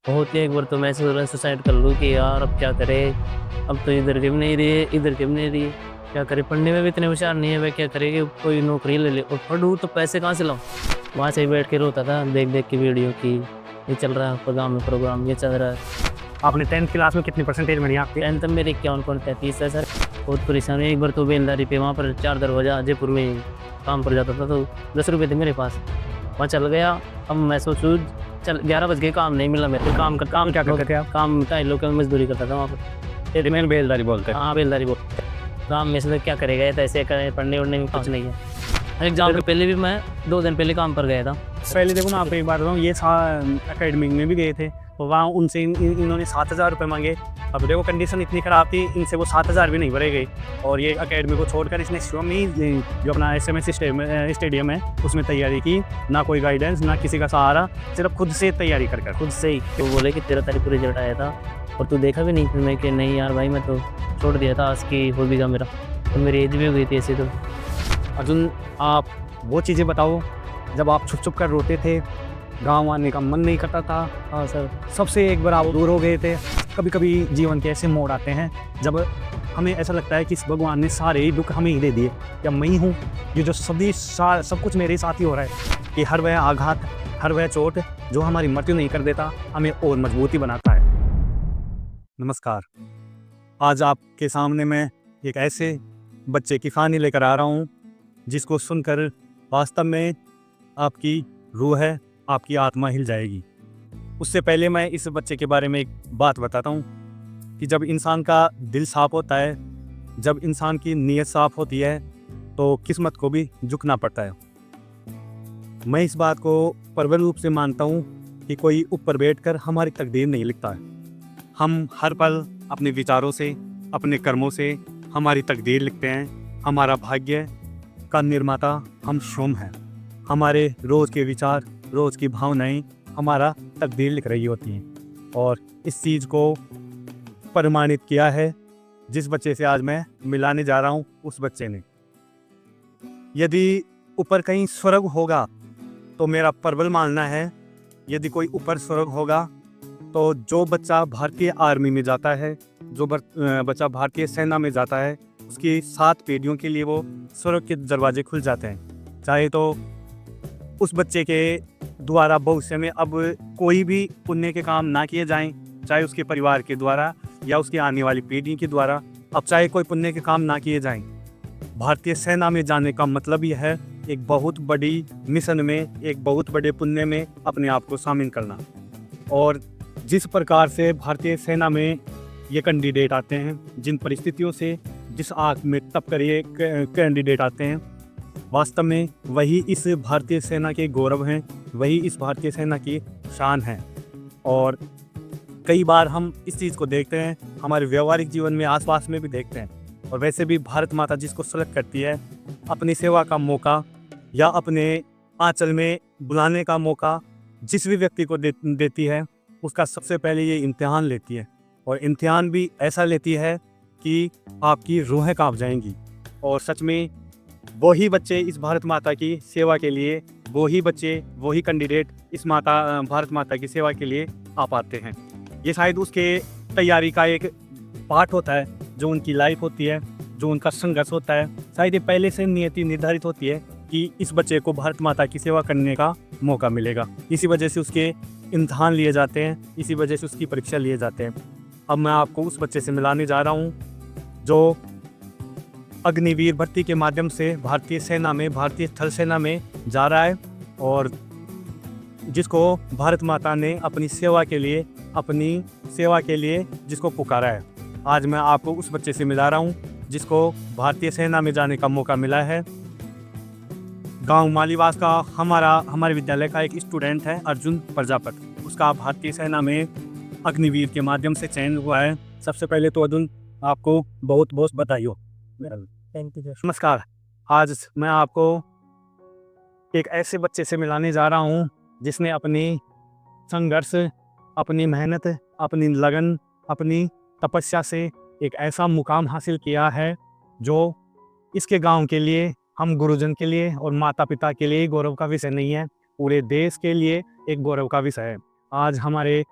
होती है एक बार तो मैं सोच रहा सुसाइड कर लूँ कि यार अब क्या करें। अब तो इधर की भी नहीं रही है, इधर की भी नहीं रही है। क्या करे, पढ़ने में भी इतने होशियार नहीं है। मैं क्या करेंगे, कोई नौकरी ले ले और पढ़ूँ तो पैसे कहाँ से लाऊं। वहां से ही बैठ के रोता था देख देख के वीडियो की, ये चल रहा है प्रोग्राम में, प्रोग्राम ये चल रहा है। आपने 10th क्लास में कितनी परसेंटेज मिली आपकी? टेंथ में मेरे 51.33 है सर। बहुत परेशान है। एक बार तो बेलदारी पे वहाँ पर 4 दरवाजा जयपुर में काम पर जाता था, तो 10 रुपये थे मेरे पास, वहाँ चल गया। अब मैं सोचूं, चल 11 बज गए, काम नहीं मिला मेरे को। काम क्या करते थे आप? काम टाइल लोग मजदूरी करता था वहाँ पर। रिमेन बेलदारी बोलते हैं। हाँ बेलदारी बोल। काम में से तो क्या करेगा, ये तो ऐसे करें, पढ़ने उड़ने में कुछ नहीं है। एग्जाम के पहले भी मैं 2 दिन पहले काम पर गया था। पहले देखो ना, आपको एक बात बताऊँ, ये एकेडमिक में भी गए थे तो वहाँ उनसे इन्होंने 7,000 रुपये मांगे। अब देखो कंडीशन इतनी ख़राब थी, इनसे वो 7,000 भी नहीं भरे गए। और ये एकेडमी को छोड़कर इसने शिवमी जो अपना SMS स्टेडियम है उसमें तैयारी की। ना कोई गाइडेंस, ना किसी का सहारा, सिर्फ खुद से तैयारी कर खुद से ही तो बोले कि 13 तारीख को रिजल्ट आया था और तू देखा भी नहीं। फिर मैं कि नहीं यार भाई, मैं तो छोड़ दिया था, आज की हॉबी का मेरा, तो मेरी एज भी हो गई थी ऐसे तो। अर्जुन, आप वो चीज़ें बताओ जब आप छुप छुप कर रोते थे, गांव आने का मन नहीं करता था। हाँ सर। सबसे एक बार आप दूर हो गए थे। कभी कभी जीवन के ऐसे मोड़ आते हैं जब हमें ऐसा लगता है कि इस भगवान ने सारे ही दुख हमें ही दे दिए, या मैं ही हूँ ये जो सब कुछ मेरे साथ ही हो रहा है। कि हर वह आघात, हर वह चोट जो हमारी मृत्यु नहीं कर देता, हमें और मजबूती बनाता है। नमस्कार, आज आपके सामने मैं एक ऐसे बच्चे की कहानी लेकर आ रहा हूँ जिसको सुनकर वास्तव में आपकी रूह है, आपकी आत्मा हिल जाएगी। उससे पहले मैं इस बच्चे के बारे में एक बात बताता हूँ कि जब इंसान का दिल साफ होता है, जब इंसान की नीयत साफ होती है, तो किस्मत को भी झुकना पड़ता है। मैं इस बात को प्रबल रूप से मानता हूँ कि कोई ऊपर बैठकर हमारी तकदीर नहीं लिखता है। हम हर पल अपने विचारों से, अपने कर्मों से हमारी तकदीर लिखते हैं। हमारा भाग्य का निर्माता हम स्वयं हैं। हमारे रोज़ के विचार, रोज़ की भावनाएं हमारा तकदीर लिख रही होती हैं। और इस चीज़ को प्रमाणित किया है जिस बच्चे से आज मैं मिलाने जा रहा हूँ, उस बच्चे ने। यदि ऊपर कहीं स्वर्ग होगा तो मेरा प्रबल मानना है, यदि कोई ऊपर स्वर्ग होगा तो जो बच्चा भारतीय आर्मी में जाता है, जो बच्चा भारतीय सेना में जाता है, उसकी 7 पीढ़ियों के लिए वो स्वर्ग के दरवाजे खुल जाते हैं। चाहे तो उस बच्चे के द्वारा भविष्य में अब कोई भी पुण्य के काम ना किए जाएं, चाहे उसके परिवार के द्वारा या उसकी आने वाली पीढ़ी के द्वारा, अब चाहे कोई पुण्य के काम ना किए जाएं। भारतीय सेना में जाने का मतलब यह है एक बहुत बड़ी मिशन में, एक बहुत बड़े पुण्य में अपने आप को शामिल करना। और जिस प्रकार से भारतीय सेना में ये कैंडिडेट आते हैं, जिन परिस्थितियों से, जिस आग में तप कर ये कैंडिडेट आते हैं, वास्तव में वही इस भारतीय सेना के गौरव हैं, वही इस भारतीय सेना की शान है। और कई बार हम इस चीज़ को देखते हैं, हमारे व्यवहारिक जीवन में, आसपास में भी देखते हैं। और वैसे भी भारत माता जिसको सेलेक्ट करती है, अपनी सेवा का मौका या अपने आंचल में बुलाने का मौका जिस भी व्यक्ति को देती है, उसका सबसे पहले ये इम्तिहान लेती है। और इम्तिहान भी ऐसा लेती है कि आपकी रूहें कांप जाएंगी। और सच में वही बच्चे इस भारत माता की सेवा के लिए, वही बच्चे, वही कैंडिडेट इस भारत माता की सेवा के लिए आ पाते हैं। ये शायद उसके तैयारी का एक पार्ट होता है, जो उनकी लाइफ होती है, जो उनका संघर्ष होता है। शायद ये पहले से नियति निर्धारित होती है कि इस बच्चे को भारत माता की सेवा करने का मौका मिलेगा। इसी वजह से उसके इम्तिहान लिए जाते हैं, इसी वजह से उसकी परीक्षा लिए जाते हैं। अब मैं आपको उस बच्चे से मिलाने जा रहा हूँ जो अग्निवीर भर्ती के माध्यम से भारतीय सेना में, भारतीय थल सेना में जा रहा है, और जिसको भारत माता ने अपनी सेवा के लिए जिसको पुकारा है। आज मैं आपको उस बच्चे से मिला रहा हूँ जिसको भारतीय सेना में जाने का मौका मिला है। गांव मालीवास का हमारे विद्यालय का एक स्टूडेंट है, अर्जुन प्रजापति। उसका भारतीय सेना में अग्निवीर के माध्यम से चयन हुआ है। सबसे पहले तो अर्जुन, आपको बहुत बहुत बधाई हो। नमस्कार, आज मैं आपको एक ऐसे बच्चे से मिलाने जा रहा हूँ जिसने अपनी संघर्ष, अपनी मेहनत, अपनी लगन, अपनी तपस्या से एक ऐसा मुकाम हासिल किया है जो इसके गांव के लिए, हम गुरुजन के लिए और माता पिता के लिए गौरव का विषय नहीं है, पूरे देश के लिए एक गौरव का विषय है। आज हमारे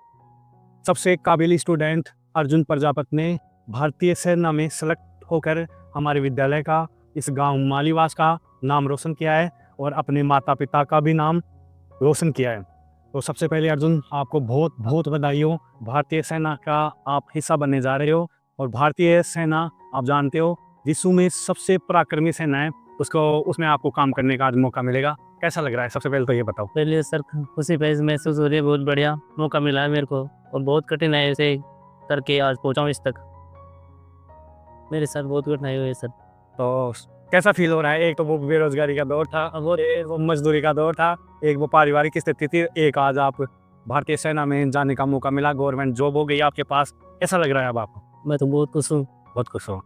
सबसे काबिल स्टूडेंट अर्जुन प्रजापति ने भारतीय सेना में सेलेक्ट होकर हमारे विद्यालय का, इस गांव मालीवास का नाम रोशन किया है और अपने माता पिता का भी नाम रोशन किया है। तो सबसे पहले अर्जुन, आपको बहुत बहुत बधाई हो। भारतीय सेना का आप हिस्सा बनने जा रहे हो और भारतीय सेना आप जानते हो विश्व में सबसे पराक्रमी सेना है, उसमें आपको काम करने का आज मौका मिलेगा। कैसा लग रहा है, सबसे पहले तो ये बताओ। पहले सर खुशी महसूस हो रही है, बहुत बढ़िया मौका मिला है मेरे को और बहुत कठिनाई से करके आज पहुंचा हूँ इस तक। मेरे साथ बहुत कठिनाई हुई है सर। तो कैसा फील हो रहा है? एक तो वो बेरोजगारी का दौर था, एक वो मजदूरी का दौर था, एक वो पारिवारिक स्थिति थी, एक आज आप भारतीय सेना में जाने का मौका मिला, गवर्नमेंट जॉब हो गई आपके पास। कैसा लग रहा है अब आपको? मैं तो बहुत खुश हूँ। बहुत खुश हो।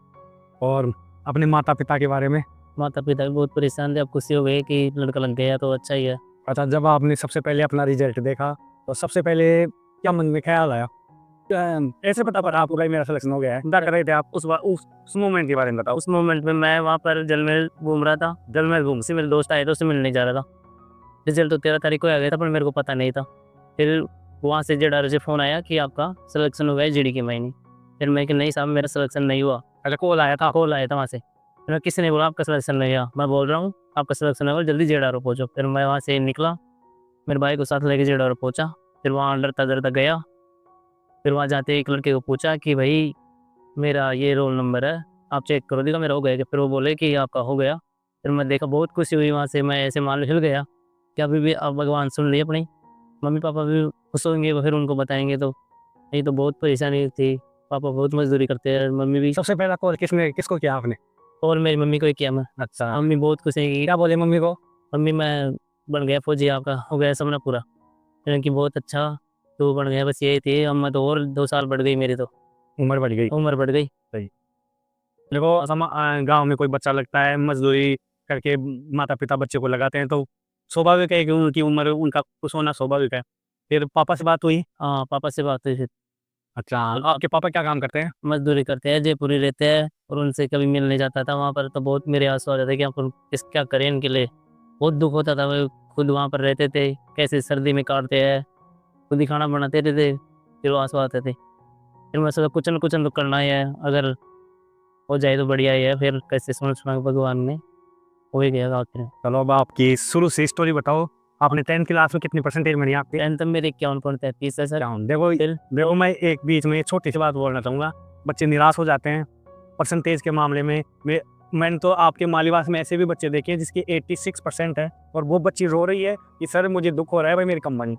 और अपने माता पिता के बारे में? माता पिता भी बहुत परेशान थे, अब खुशी हो गई कि लड़का लग गया तो अच्छा ही है। अच्छा, जब आपने सबसे पहले अपना रिजल्ट देखा तो सबसे पहले क्या मन में ख्याल आया? ऐसे पता पड़ा आपको भाई मेरा सिलेक्शन हो गया है, क्या कर रहे थे आप उस मोमेंट के बारे में बताओ। उस मोमेंट में मैं वहाँ पर जल महल घूम रहा था, जल महल घूम से मेरे दोस्त आए तो उससे मिलने जा रहा था। रिजल्ट तो 13 तारीख को आ गया था पर मेरे को पता नहीं था। फिर वहाँ से जेडर से फ़ोन आया कि आपका सिलेक्शन हो गया है जीडी के महीने। फिर मैं कि नहीं साहब मेरा सिलेक्शन नहीं हुआ। अच्छा, कॉल आया था? कॉल आया था वहाँ से। फिर किसी ने बोला आपका सिलेक्शन नहीं हुआ। मैं बोल रहा हूँ आपका सिलेक्शन होगा, जल्दी जेडर पहुँचो। फिर मैं वहाँ से निकला, मेरे भाई को साथ लेके जेडर पहुँचा। फिर वहाँ डरता डरता गया। फिर वहाँ जाते एक लड़के को पूछा कि भाई मेरा ये रोल नंबर है, आप चेक करो, देखा मेरा हो गया। फिर वो बोले कि आपका हो गया। फिर मैं देखा, बहुत खुशी हुई। वहाँ से मैं ऐसे मान लो हिल गया कि अभी भी अब भगवान सुन लिए अपनी। मम्मी पापा भी खुश होंगे, वो फिर उनको बताएंगे तो। नहीं तो बहुत परेशानी थी, पापा बहुत मजदूरी करते हैं, मम्मी भी। सबसे पहला कॉल किसको किया आपने? और मेरी मम्मी को ही किया मैं। अच्छा, मम्मी बहुत खुश है। क्या बोले मम्मी को? मम्मी मैं बन गया फौजी, आपका हो गया सपना पूरा। मैंने कि बहुत अच्छा तू बन गया, बस यही थी। अब मैं तो और 2 साल बढ़ गई मेरी, तो उम्र बढ़ गई। उम्र बढ़ गई। देखो, गांव में कोई बच्चा लगता है, मजदूरी करके माता पिता बच्चे को लगाते हैं, तो स्वाभाविक है कि उनकी उम्र, उनका खुश होना स्वाभाविक है। फिर पापा से बात हुई? हाँ, पापा से बात हुई थी। अच्छा, आपके पापा क्या काम करते हैं? मजदूरी करते हैं, जयपुर ही रहते हैं और उनसे कभी मिलने जाता था वहाँ पर तो बहुत मेरे आंसू आ जाते कि अपन क्या करें इनके लिए। बहुत दुख होता था। वो खुद वहाँ पर रहते थे, कैसे सर्दी में काटते हैं, खुद ही खाना बनाते रहते, फिर वो आंसू आते थे। फिर मैं सोचा कुछ न कुछ तो करना ही है, अगर हो जाए तो बढ़िया ही है। फिर कैसे सुना भगवान ने हो ही गया आखिर में। चलो, अब आपकी शुरू से स्टोरी बताओ। आपने 10th क्लास में कितनी परसेंटेज बनी आपकी? 10th में मेरे 51.33 है सर। देखो फिर देखो, मैं एक बीच में छोटी सी बात बोलना चाहूँगा। बच्चे निराश हो जाते हैं परसेंटेज के मामले में। मैंने तो आपके मालीवास में ऐसे भी बच्चे देखे हैं जिसकी 86% है और वो बच्ची रो रही है कि सर मुझे दुख हो रहा है भाई, मेरी कम बनी।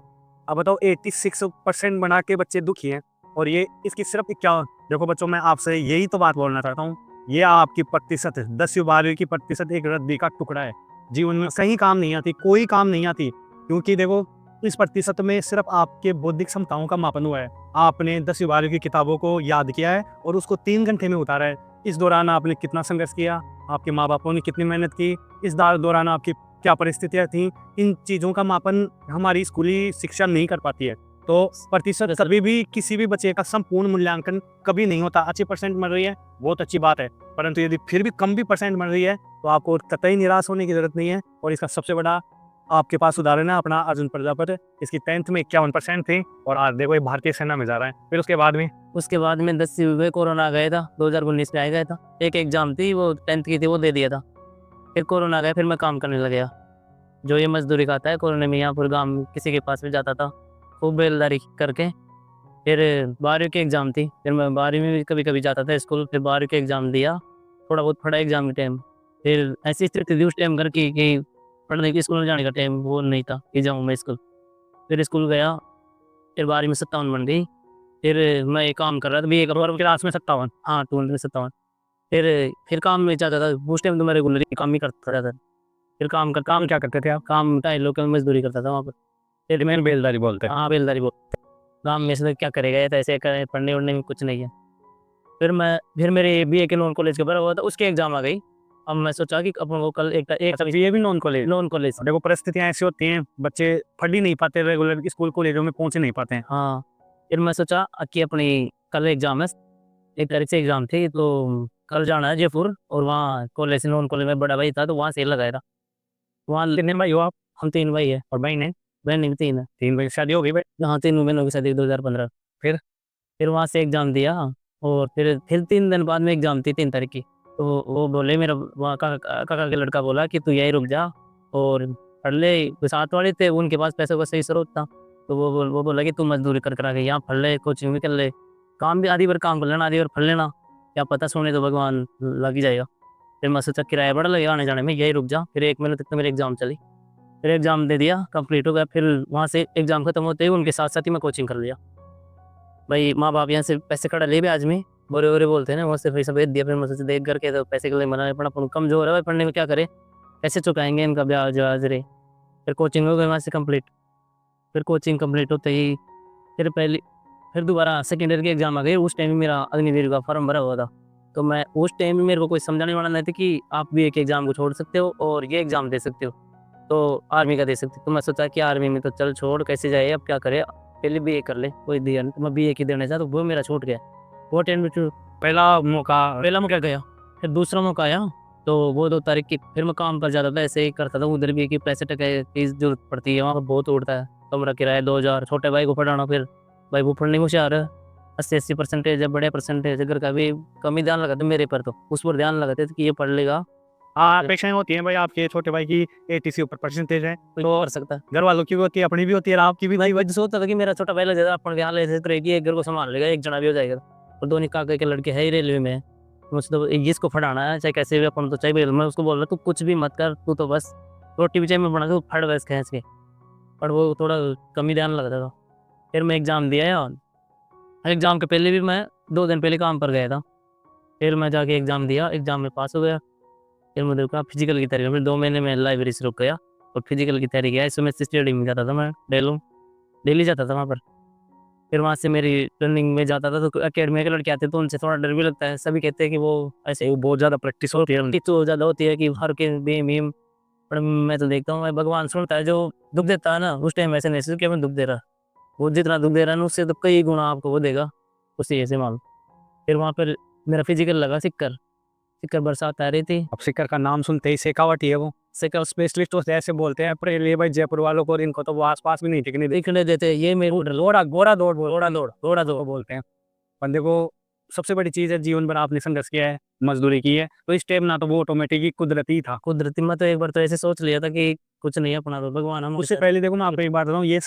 अब बताओ, 86% बना के बच्चे दुखी हैं और ये इसकी सिर्फ क्या। देखो बच्चों, मैं आपसे यही तो बात बोलना चाहता हूँ, ये आपकी प्रतिशत 10वीं 12वीं की प्रतिशत एक रद्दी का टुकड़ा है। जीवन में कहीं काम नहीं आती, कोई काम नहीं आती, क्योंकि देखो इस प्रतिशत में सिर्फ आपके बौद्धिक क्षमताओं का मापन हुआ है। आपने 10वीं 12वीं की किताबों को याद किया है और उसको 3 घंटे में उतारा है। इस दौरान आपने कितना संघर्ष किया, आपके माँ बापों ने कितनी मेहनत की, इस दौरान आपकी क्या परिस्थितियाँ थी, इन चीज़ों का मापन हमारी स्कूली शिक्षा नहीं कर पाती है। तो प्रतिशत कभी भी किसी भी बच्चे का संपूर्ण मूल्यांकन कभी नहीं होता। अच्छी परसेंट मिल रही है, बहुत अच्छी बात है, परंतु यदि फिर भी कम भी परसेंट मिल रही है तो आपको कतई निराश होने की जरूरत नहीं है। और इसका सबसे बड़ा आपके पास उदाहरण है अपना अर्जुन प्रजापति। इसकी 10th में 51% थी और आज देखो ये भारतीय सेना में जा रहा है। फिर उसके बाद में 10वीं में कोरोना आ गया था, 2019 में आ गया था। एक एग्जाम थी, वो 10th की थी, वो दे दिया था। फिर कोरोना आ गया, फिर मैं काम करने लग गया, जो ये मजदूरी खाता है। कोरोना में यहाँ पर गाँव किसी के पास में जाता था, खूब बेलदारी करके। फिर 12वीं की एग्ज़ाम थी, फिर मैं 12वीं में भी कभी कभी जाता था स्कूल। फिर 12वीं के एग्ज़ाम दिया, थोड़ा बहुत पढ़ा एग्ज़ाम के टाइम। फिर ऐसी स्थिति थी उस टाइम घर की कि पढ़ने की, स्कूल में जाने का टाइम वो नहीं था कि जाऊँ मैं स्कूल। फिर स्कूल गया, फिर 12वीं में 57 बन गई। फिर मैं एक काम कर रहा था, भी एक और क्लास में 57? हाँ, 12th में 57। फिर काम में जाता था उस टाइम, तो मैं रेगुलर काम ही करता था। फिर काम क्या करते थे आप? काम 2.5 लोग की मजदूरी करता था वहाँ पर। फिर मैं बेलदारी बोलते हैं। हाँ, बेलदारी बोलते हैं। गाँव में से क्या करेगा, ये तो ऐसे करे, पढ़ने वढ़ने में कुछ नहीं है। फिर मेरे बीए के नॉन कॉलेज के भरा हुआ था, उसकी एग्ज़ाम आ गई। अब मैं सोचा कि अपन को कल एक अच्छा, ये भी नॉन कॉलेज? देखो परिस्थितियाँ ऐसी होती हैं, बच्चे पढ़ ही नहीं पाते, रेगुलर स्कूल कॉलेजों में पहुँच नहीं पाते हैं। हाँ, फिर मैं सोचा कि अपनी कल एग्ज़ाम है, 1 तारीख से एग्ज़ाम थी, तो कल जाना है जयपुर। और वहाँ कॉलेज नॉन कॉलेज में बड़ा भाई था, तो वहाँ सेल लगाया था। वहाँ कितने भाई हो आप? हम 3 भाई है और बहन है? बहन भी 3 है। 3 भाई, शादी हो गई भाई? हाँ, 3 बहनों की शादी 2015। फिर वहाँ से एग्ज़ाम दिया और फिर 3 दिन बाद में एग्ज़ाम थी 3 तारीख की। तो वो बोले मेरा वहाँ का काका का लड़का बोला कि तू यहीं रुक जा और पढ़ ले, जो साथ वाले थे उनके पास पैसों का सही स्रोत था। तो वो बोला कि तू मज़दूरी कर आ के यहाँ पढ़ ले, कोचिंग भी कर ले, काम भी आधी बार काम कर लेना, आधी बार पढ़ लेना, क्या पता सोने तो भगवान लग ही जाएगा। फिर मैं सोचा किराया बड़ा लगेगा आने-जाने में, यहीं रुक जा। फिर 1 महीने तक तो मेरी एग्ज़ाम चली। फिर एग्ज़ाम दे दिया, कंप्लीट हो गया। फिर वहाँ से एग्ज़ाम खत्म होते ही उनके साथ-साथ ही मैं कोचिंग कर लिया। भाई माँ-बाप यहाँ से पैसे कड़ा ले भी आज में, बोरे-वोरे बोलते हैं ना, वहाँ से पैसा भेज दिया। फिर मैं सोचा देख कर के तो पैसे के लिए मना नहीं पड़ा, अपन कमज़ोर है भाई, पढ़ने में क्या करें? कैसे चुकाएँगे इनका ब्याज-व्याज रे? फिर कोचिंग हो गई वहाँ से कंप्लीट। फिर कोचिंग कंप्लीट होते ही फिर दोबारा सेकंड ईयर की एग्ज़ाम आ गई। उस टाइम मेरा अग्निवीर का फॉर्म भरा हुआ था। तो मैं उस टाइम में मेरे को कोई समझाने वाला नहीं था कि आप भी एक एग्ज़ाम को छोड़ सकते हो और ये एग्ज़ाम दे सकते हो। तो आर्मी का दे सकते हो। तो मैं सोचा कि आर्मी में तो चल छोड़ कैसे जाए, अब क्या करें? पहले बीए कर ले, कोई दिया नहीं। तो मैं बीए की देने था तो वो मेरा छूट गया। वो टाइम में जो पहला मौका गया, फिर दूसरा मौका आया, तो वो 2 तारीख की फिर मैं काम पर जाता था, ऐसे ही करता था। उधर भी कि पैसे टके की ज़रूरत पड़ती है, वहाँ पर बहुत उड़ता है। कमरा किराया 2000, छोटे भाई को पढ़ाना, फिर भाई वो पढ़ने में होशियार है, 80-80 परसेंटेज है, बड़े परसेंटेज है, घर का भी कम ही ध्यान लगाते मेरे पर, तो उस पर ध्यान लगाते थे कि ये पढ़ लेगा, हाँ, अपेक्षाएँ होती हैं भाई, आपके छोटे भाई की 80 से ऊपर परसेंटेज है, कोई तो कर सकता है। घर वालों की भी होती है, अपनी भी होती है, आपकी भी भाई वही सोचता था कि मेरा छोटा भाई लग जाएगा, अपन यहाँ ले तो रहेगी, एक घर को संभाल लेगा, एक जना भी हो जाएगा। और दोनों काका के लड़के है ही रेलवे में, मुझे तो इसको पढ़ाना है, चाहे कैसे भी, अपन तो चाहे भी। मैं उसको बोल रहा तू कुछ भी मत कर, तू तो बस रोटी भी चाहे मैं बना के फट बस खींच के। पर वो थोड़ा कम ही ध्यान लगता था। फिर मैं एग्ज़ाम दिया और एग्ज़ाम के पहले भी मैं 2 दिन पहले काम पर गया था। फिर मैं जाके एग्ज़ाम दिया, एग्ज़ाम में पास हो गया। फिर मैंने कहा फिजिकल की तैयारी, फिर 2 महीने में लाइब्रेरी से रुक गया और फिजिकल की तैयारी किया। इस समय स्टडी में जाता था मैं, डेली जाता था वहाँ पर। फिर वहाँ से मेरी रनिंग में जाता था तो अकेडमी के लड़के आते तो उनसे थोड़ा डर भी लगता है। सभी कहते हैं कि वो ऐसे ही बहुत ज़्यादा प्रैक्टिस होती है, उनकी तो ज़्यादा होती है कि हर के बीम-वीम। पर मैं तो देखता हूँ भाई भगवान सुनता है, जो दुःख देता है ना उस टाइम ऐसे नहीं कि हमें दुःख दे रहा। वो जितना दुःख दे रहा है ना उससे तो कई गुना आपको वो देगा, उसी ऐसे मान लो। फिर वहाँ पर मेरा फिजिकल लगा सिक्कर बरसात आ रही थी। अब सिक्कर का नाम सुनते ही शेखावत ही है वो। सिक्कर स्पेशलिस्ट तो ऐसे बोलते हैं, पर ये भाई जयपुर वालों को और इनको तो वो आस-पास भी नहीं टिकने देते। दिखने देते ये मेरे को घोड़ा दौड़ बोलते हैं। बंदे को सबसे बड़ी चीज़ है, जीवन भर आपने संघर्ष किया है, मज़दूरी की है, तो इस टाइम ना तो वो ऑटोमेटिक ही कुदरती था। कुदरती। मैं तो एक बार तो ऐसे सोच लिया था कि कुछ नहीं है अपना, तो भगवान हम उससे पहले देखो मैं आपको एक बात बताऊँ, ये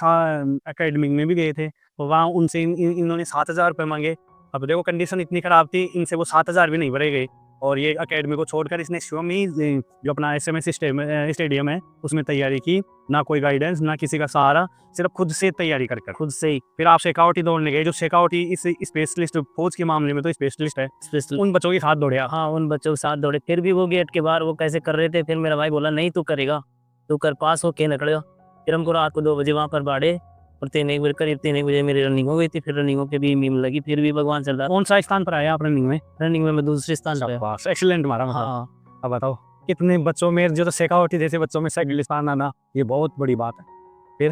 एकेडमी में भी गए थे, तो वहाँ उनसे इन्होंने 7,000 रुपए माँगे। अब देखो कंडीशन इतनी खराब थी, इनसे वो 7,000 भी नहीं भरे गए और ये एकेडमी को छोड़कर इसने शिवम ही जो अपना एसएमएस स्टेडियम है, उसमें तैयारी की। ना कोई गाइडेंस, ना किसी का सहारा, सिर्फ खुद से तैयारी कर। खुद से ही फिर आप शेखावटी दौड़ने गए, जो शेखावटी इस स्पेशलिस्ट फौज के मामले में तो स्पेशलिस्ट है, स्पेशल। उन बच्चों के साथ दौड़े आप। हाँ, उन बच्चों के साथ दौड़े। फिर भी वो गेट के बाहर वो कैसे कर रहे थे, फिर मेरा भाई बोला नहीं तू करेगा, तू कर, पास होके निकलेगा। फिर हमको रात को 2 बजे वहाँ पर बाड़े और 3-1 बजे, करीब 3-1 बजे मेरी रनिंग हो गई थी। फिर रनिंग होके भी मीम लगी, फिर भी भगवान चल रहा। कौन सा स्थान पर आया आप रनिंग में? रनिंग में मैं दूसरे स्थान पे आया। शाबाश, एक्सीलेंट मारा मतलब। हाँ, अब बताओ, कितने बच्चों में जो तो शेखावटी जैसे बच्चों में सेकंड स्थान आना, ये बहुत बड़ी बात है।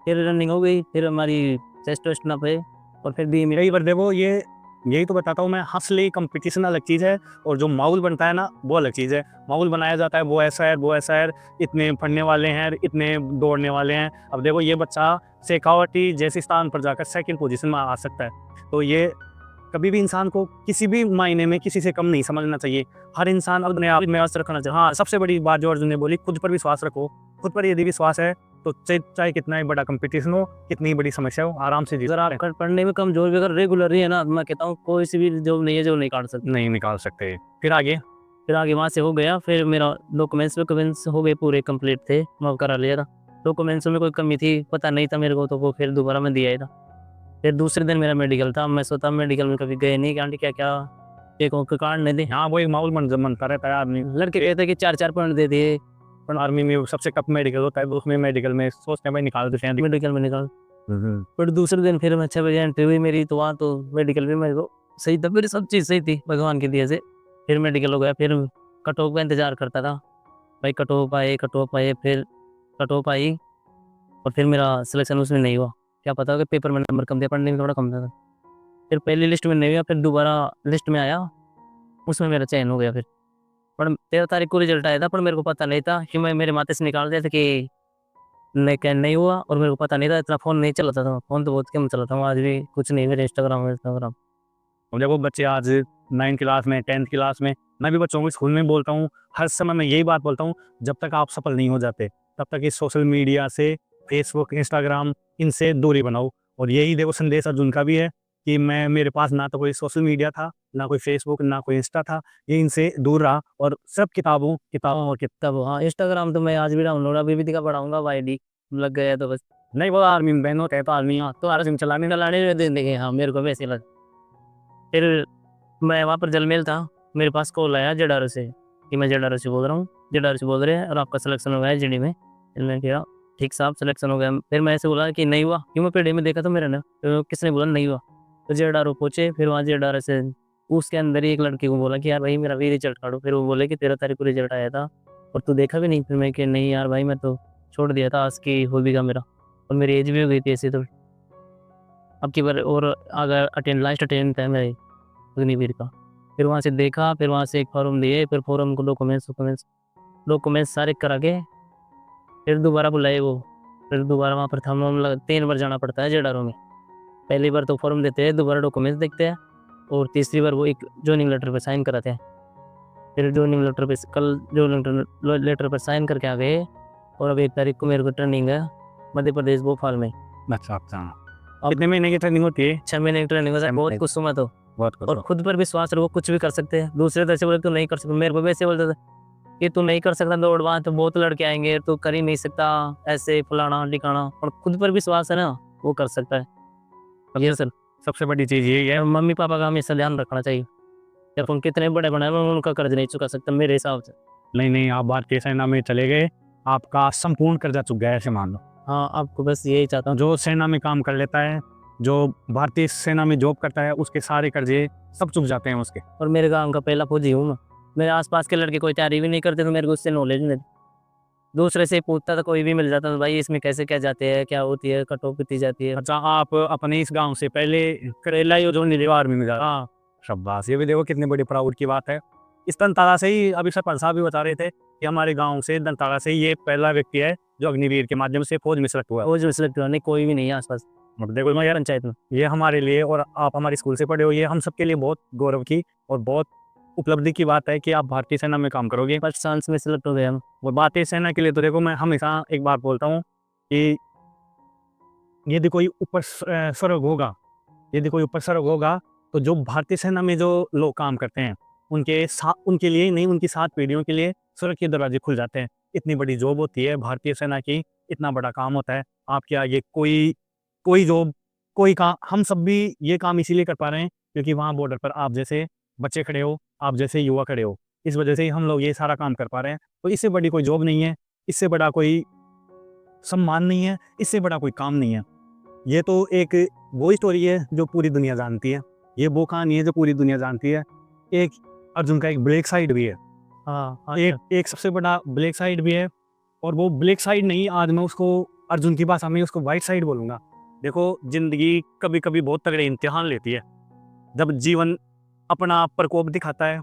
फिर रनिंग हो गई, फिर हमारी चेस्ट वेस्ट नापे और फिर भी यही पर देखो, ये यही तो बताता हूँ मैं, असली कंपटीशन अलग चीज़ है और जो माहौल बनता है ना वो अलग चीज़ है। माहौल बनाया जाता है, वो ऐसा है, वो ऐसा है, इतने पढ़ने वाले हैं, इतने दौड़ने वाले हैं। अब देखो ये बच्चा शेखावटी जैसे स्थान पर जाकर सेकंड पोजीशन में आ सकता है, तो ये कभी भी इंसान को किसी भी मायने में किसी से कम नहीं समझना चाहिए। हर इंसान अपने आप में विश्वास रखना चाहिए। हाँ, सबसे बड़ी बात जो अर्जुन ने बोली, खुद पर विश्वास रखो। खुद पर यदि विश्वास है तो चाहे कितना ही बड़ा कंपटीशन हो, कितनी ही बड़ी समस्या हो, आराम से जीत अगर सकते हैं। आप पढ़ने में कमजोर भी अगर रेगुलर ही है ना, मैं कहता हूँ कोई सी भी जॉब नहीं है जो नहीं काट सकती। नहीं निकाल सकते। फिर आगे फिर आगे वहाँ से हो गया, फिर मेरा डॉक्यूमेंट्स हो गए पूरे कंप्लीट थे, मैं करा लिया था। डॉक्यूमेंट्स में कोई कमी थी, पता नहीं था मेरे को, तो वो फिर दोबारा मैं दिया ही था। फिर दूसरे दिन मेरा मेडिकल था, मैं सोचा मेडिकल में कभी गए नहीं कि आंटी क्या-क्या चेकों के कार्ड नहीं दी। हाँ, वो एक माहौल बनता रहता है आदमी। लड़के कहते कि 4-4 पॉइंट दे दिए, पर आर्मी में सबसे टफ मेडिकल होता है, उसमें मेडिकल में सोचते हैं भाई निकाल देते हैं। मेडिकल में निकाल। फिर दूसरे दिन फिर मैं 6 बजे एंट्री हुई मेरी, तो वहाँ तो मेडिकल भी मेरे को सही था, मेरी सब चीज़ सही थी भगवान की दया से। फिर मेडिकल हो गया, फिर कट ऑफ का इंतज़ार करता था, भाई कट ऑफ आए, फिर कट ऑफ आई और फिर मेरा सिलेक्शन उसमें नहीं हुआ। क्या पता कि पेपर में नंबर कम दिया, पढ़ने में थोड़ा कम था। फिर पहली लिस्ट में नहीं हुआ, फिर दोबारा लिस्ट में आया, उसमें मेरा चयन हो गया फिर। पर 13 तारीख को रिजल्ट आया था, पर मेरे को पता नहीं था कि मैं मेरे माथे से निकाल दिया था कि लेकिन नहीं हुआ और मेरे को पता नहीं था, इतना फ़ोन नहीं चलाता था, फ़ोन तो बहुत कम चलाता हूँ, आज भी कुछ नहीं मेरे इंस्टाग्राम। और जब वो बच्चे आज 9th क्लास में 10th क्लास में, मैं भी बच्चों को स्कूल में बोलता हूँ, हर समय मैं यही बात बोलता हूँ, जब तक आप सफल नहीं हो जाते तब तक इस सोशल मीडिया से, फेसबुक, इंस्टाग्राम, इनसे दूरी बनाओ। और यही देखो संदेश अर्जुन का भी है कि मैं, मेरे पास ना तो कोई सोशल मीडिया था, ना कोई फेसबुक, ना कोई इंस्टा था, ये इनसे दूर रहा और सब किताबों किताबों और तब हाँ, इंस्टाग्राम तो मैं आज भी डाउनलोड अभी भी दिखा पढ़ाऊँगा अब आईडी लग गया तो बस। नहीं, वो आर्मी में बहनों कहता आर्मी, हाँ तो आर्मी चलाने चलाने में दे देंगे हाँ, मेरे को वैसे लगा। फिर मैं वहाँ पर जलमेल था, मेरे पास कॉल आया जेडारो से कि मैं जेडारो से बोल रहा हूँ, जेडारो से बोल रहे हैं और आपका सिलेक्शन हो गया है जीडी में। फिर मैंने कहा ठीक साहब सिलेक्शन हो गया। फिर मैं ऐसे बोला कि नहीं हुआ, क्यों, मैं पीडी में देखा तो मेरा ना, तो किसने बोला नहीं हुआ। तो जेडारो पहुँचे, फिर वहाँ जेडारो से उसके अंदर ही एक लड़की को बोला कि यार भाई मेरा भी रिजल्ट काढो। फिर वो बोले कि 13 तारीख को रिजल्ट आया था और तू देखा भी नहीं। फिर मैं कि नहीं यार भाई मैं तो छोड़ दिया था, आज की हॉबी का मेरा, और मेरी एज भी हो गई थी ऐसे तो। अब की बार और अगर लास्ट अटेंड था मेरे अग्निवीर का। फिर वहाँ से देखा, फिर वहाँ से एक फॉर्म दिए, फिर फॉर्म को डॉक्यूमेंट्स डॉक्यूमेंट्स सारे करा के फिर दोबारा बुलाए वो। फिर दोबारा वहाँ पर थर्मल 3 बार जाना पड़ता है जेडारो में। पहली बार तो फॉर्म देते हैं, दोबारा डॉक्यूमेंट्स देखते हैं और तीसरी बार वो एक जॉइनिंग लेटर पे साइन कराते हैं। फिर जॉइनिंग लेटर पे कल जॉइनिंग लेटर पर साइन करके आ गए और अब 1 तारीख को मेरे को ट्रेनिंग है मध्य प्रदेश भोपाल में। अच्छा अच्छा। कितने महीने की ट्रेनिंग होती है? 6 महीने की ट्रेनिंग है, बहुत कुछ मैं तो। बहुत और खुद पर विश्वास रखो, कुछ भी कर सकते हैं। दूसरे तो ऐसे बोले तू नहीं कर सकता, मेरे को भी ऐसे बोलते थे कि तू नहीं कर सकता दौड़, वहाँ तो बहुत लड़के आएंगे, तू कर ही नहीं सकता, ऐसे फलाना ढिकाना। और खुद पर विश्वास है ना, वो कर सकता है। ये सर सबसे बड़ी चीज़ यही है। मम्मी पापा का हमेशा ध्यान रखना चाहिए, जब उन कितने बड़े बनाए मैं उनका कर्ज नहीं चुका सकता मेरे हिसाब से। नहीं नहीं, आप भारतीय सेना में चले गए, आपका संपूर्ण कर्जा चुक गया है, ऐसे मान लो। हाँ, आपको बस यही चाहता हूँ। जो सेना में काम कर लेता है, जो भारतीय सेना में जॉब करता है, उसके सारे कर्जे सब चुक जाते हैं उसके। और मेरे गाँव का पहला फौजी हूँ मैं। मेरे आसपास के लड़के कोई तैयारी भी नहीं करते तो मेरे को उससे नॉलेज नहीं। दूसरे से पूछता था, कोई भी मिल जाता था, भाई इसमें कैसे क्या जाते हैं, क्या होती है, कटऑफ कितनी जाती है। अच्छा, आप अपने इस गांव से पहले करेला यो जो नीले आर्मी में जा, हाँ शाबाश, ये भी देखो कितनी बड़ी प्राउड की बात है। इस दंताला से ही अभी सरपंच साहब भी बता रहे थे कि हमारे गांव से दंताला से ये पहला व्यक्ति है जो अग्निवीर के माध्यम से फौज में सेलेक्ट हुआ है। वो जो सिलेक्ट हुआ नहीं, कोई भी नहीं है आसपास मतलब देखो मैं यार, पंचायत में। ये हमारे लिए, और आप हमारे स्कूल से पढ़े हो, ये हम सबके लिए बहुत गौरव की और बहुत उपलब्धि की बात है कि आप भारतीय सेना में काम करोगे। फर्स्ट चांस में सिलेक्ट हो गया हम। और भारतीय सेना के लिए तो देखो मैं हमेशा एक बात बोलता हूँ कि यदि कोई ऊपर स्वर्ग होगा, यदि कोई ऊपर स्वर्ग होगा, तो जो भारतीय सेना में जो लोग काम करते हैं उनके लिए ही नहीं, उनकी 7 पीढ़ियों के लिए स्वर्ग के दरवाजे खुल जाते हैं। इतनी बड़ी जॉब होती है भारतीय सेना की, इतना बड़ा काम होता है। आपके आगे कोई जॉब, कोई काम, हम सब भी ये काम इसीलिए कर पा रहे हैं क्योंकि वहाँ बॉर्डर पर आप जैसे बच्चे खड़े हो, आप जैसे युवा खड़े हो, इस वजह से ही हम लोग ये सारा काम कर पा रहे हैं। तो इससे बड़ी कोई जॉब नहीं है, इससे बड़ा कोई सम्मान नहीं है, इससे बड़ा कोई काम नहीं है। ये तो एक वो स्टोरी है जो पूरी दुनिया जानती है, ये वो कहानी है जो पूरी दुनिया जानती है। एक अर्जुन का एक ब्लैक साइड भी है, हाँ, एक सबसे बड़ा ब्लैक साइड भी है, और वो ब्लैक साइड नहीं, आज मैं उसको अर्जुन की भाषा में उसको वाइट साइड बोलूँगा। देखो जिंदगी कभी कभी बहुत तगड़े इम्तिहान लेती है। जब जीवन अपना प्रकोप दिखाता है,